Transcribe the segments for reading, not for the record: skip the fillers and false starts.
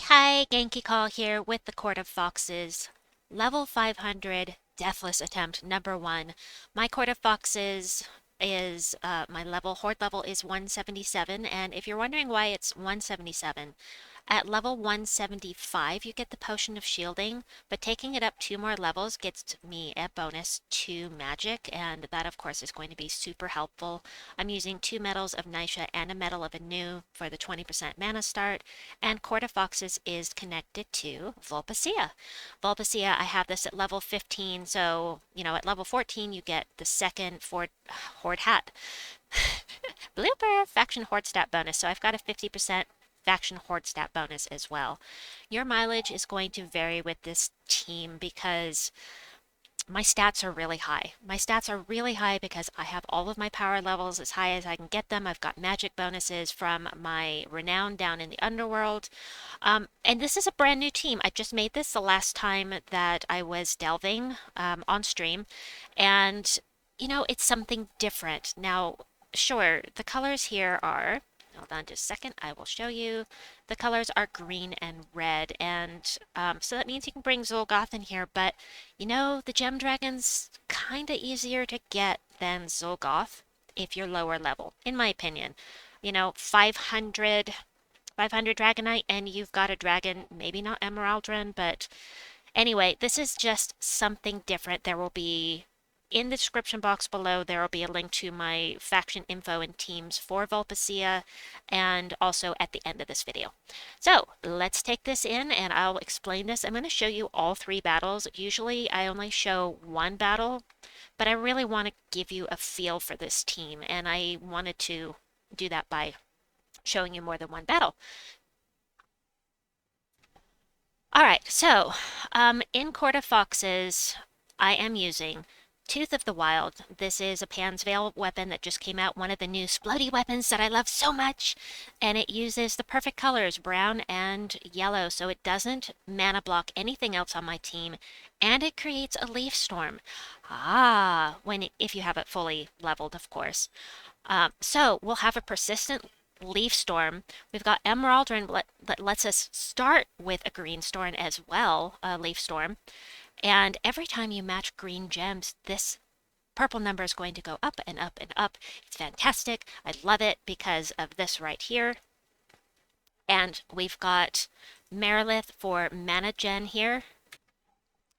Hi, Genki Call here with the Court of Foxes. Level 500 Deathless attempt number 1. My Court of Foxes is my horde level is 177, and if you're wondering why it's 177, at level 175 you get the Potion of Shielding, but taking it up 2 more levels gets me a bonus to magic, and that of course is going to be super helpful. I'm using 2 medals of Nisha and a medal of Anu for the 20% mana start, and Court of Foxes is connected to Vulpecea. Vulpecea, I have this at level 15, so, at level 14 you get the second Horde hat. Blooper! Faction Horde stat bonus, so I've got a 50% faction horde stat bonus as well. Your mileage is going to vary with this team because my stats are really high. My stats are really high because I have all of my power levels as high as I can get them. I've got magic bonuses from my renown down in the underworld. And this is a brand new team. I just made this the last time that I was delving on stream. And, it's something different. Now, sure, the colors here are, hold on just a second, I will show you. The colors are green and red, and so that means you can bring Zolgoth in here, but the Gem Dragon's kinda easier to get than Zolgoth if you're lower level, in my opinion. 500 Dragonite, and you've got a dragon, maybe not Emeraldrin, but anyway, this is just something different. There will be in the description box below, there will be a link to my faction info and teams for Vulpecea, and also at the end of this video. So let's take this in and I'll explain this. I'm going to show you all 3 battles. Usually I only show 1 battle, but I really want to give you a feel for this team, and I wanted to do that by showing you more than 1 battle. Alright, so in Court of Foxes, I am using Tooth of the Wild. This is a Pan's Veil weapon that just came out, one of the new splody weapons that I love so much, and it uses the perfect colors, brown and yellow, so it doesn't mana block anything else on my team, and it creates a leaf storm. If you have it fully leveled, of course. So we'll have a persistent leaf storm. We've got Emeraldrin that lets us start with a green storm as well, a leaf storm. And every time you match green gems, this purple number is going to go up and up and up. It's fantastic. I love it because of this right here. And we've got Marilith for mana gen here.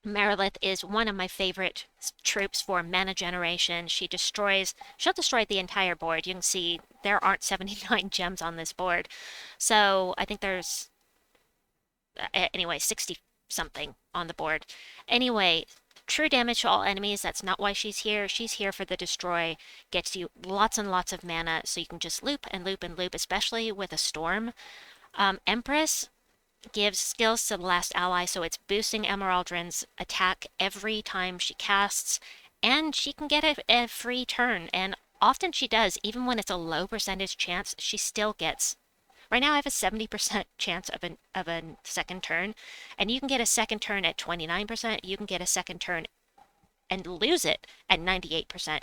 Marilith is one of my favorite troops for mana generation. She'll destroy the entire board. You can see there aren't 79 gems on this board. So I think there's, anyway, 60 something on the board. Anyway, true damage to all enemies. That's not why she's here. She's here for the destroy. Gets you lots and lots of mana, so you can just loop and loop and loop, especially with a storm. Empress gives skills to the last ally, so it's boosting Emeraldrin's attack every time she casts, and she can get a free turn, and often she does. Even when it's a low percentage chance, she still gets. Right now I have a 70% chance of a second turn, and you can get a second turn at 29%, you can get a second turn and lose it at 98%.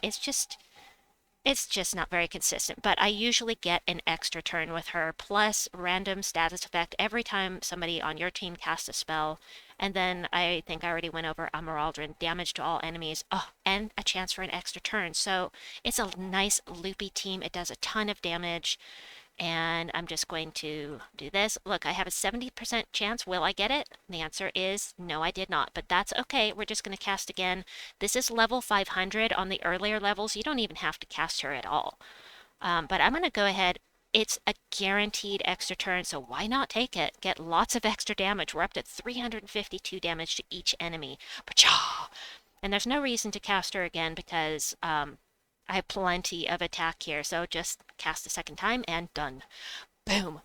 It's just not very consistent, but I usually get an extra turn with her, plus random status effect every time somebody on your team casts a spell. And then I think I already went over Emeraldrin, damage to all enemies, and a chance for an extra turn. So it's a nice loopy team. It does a ton of damage. And I'm just going to do this. Look, I have a 70% chance. Will I get it? The answer is no, I did not. But that's okay. We're just going to cast again. This is level 500. On the earlier levels, you don't even have to cast her at all. But I'm going to go ahead. It's a guaranteed extra turn, so why not take it? Get lots of extra damage. We're up to 352 damage to each enemy. And there's no reason to cast her again because I have plenty of attack here, so just cast a second time and done. Boom.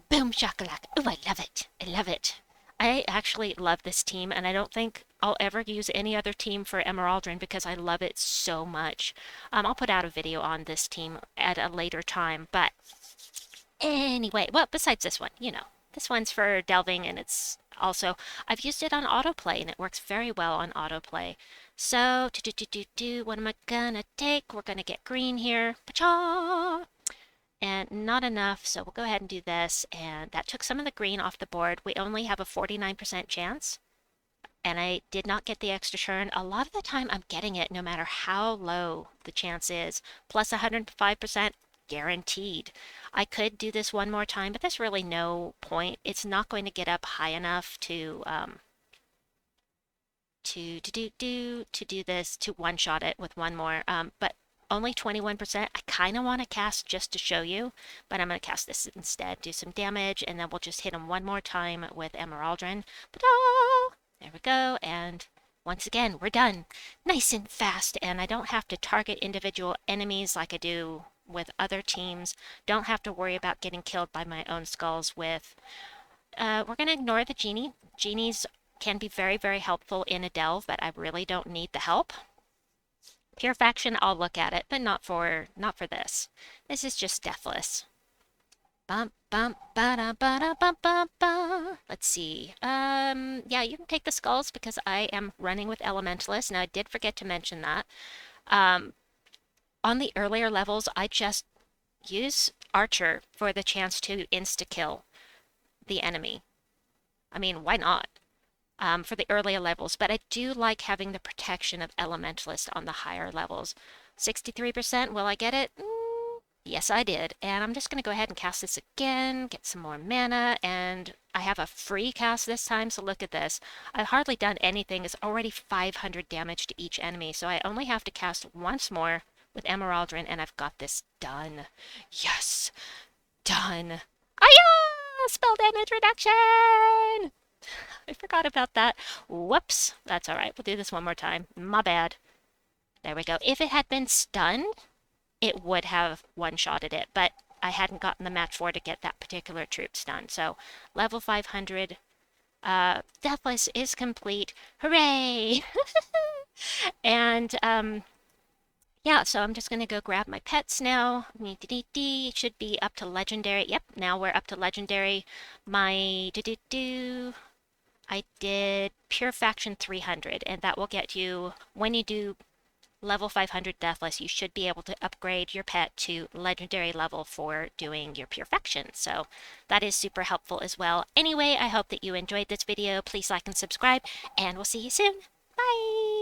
Boom shakalaka. Ooh, I love it. I love it. I actually love this team, and I don't think I'll ever use any other team for Emeraldrin because I love it so much. I'll put out a video on this team at a later time, but anyway, well, besides this one, this one's for delving, and it's also, I've used it on autoplay, and it works very well on autoplay. So, what am I gonna take? We're gonna get green here. Pa-cha! and not enough, so we'll go ahead and do this, and that took some of the green off the board. We only have a 49% chance, and I did not get the extra turn. A lot of the time I'm getting it no matter how low the chance is, plus 105% guaranteed. I could do this one more time, but there's really no point. It's not going to get up high enough to do this, to one shot it with one more. But only 21%. I kind of want to cast just to show you, but I'm going to cast this instead, do some damage, and then we'll just hit him one more time with Emeraldrin. There we go, and once again, we're done. Nice and fast, and I don't have to target individual enemies like I do with other teams. Don't have to worry about getting killed by my own skulls with... we're going to ignore the genie. Genies can be very, very helpful in a delve, but I really don't need the help. Pure faction, I'll look at it, but not for this. This is just Deathless. Bum bum ba da ba da ba ba ba. Let's see. Yeah, you can take the skulls because I am running with Elementalist. Now I did forget to mention that. On the earlier levels, I just use Archer for the chance to insta-kill the enemy. I mean, why not? For the earlier levels, but I do like having the protection of Elementalist on the higher levels. 63%, will I get it? Yes, I did. And I'm just going to go ahead and cast this again, get some more mana, and I have a free cast this time, so look at this. I've hardly done anything. It's already 500 damage to each enemy, so I only have to cast once more with Emeraldrin, and I've got this done. Yes! Done! Ah, spell damage reduction! I forgot about that. Whoops. That's all right. We'll do this one more time. My bad. There we go. If it had been stunned, it would have one-shotted it, but I hadn't gotten the match 4 to get that particular troop stunned. So, level 500. Deathless is complete. Hooray! And, yeah, so I'm just going to go grab my pets now. It should be up to legendary. Yep, now we're up to legendary. My I did Pure Faction 300, and that will get you, when you do level 500 Deathless, you should be able to upgrade your pet to legendary level for doing your Pure Faction. So that is super helpful as well. Anyway, I hope that you enjoyed this video. Please like and subscribe, and we'll see you soon. Bye!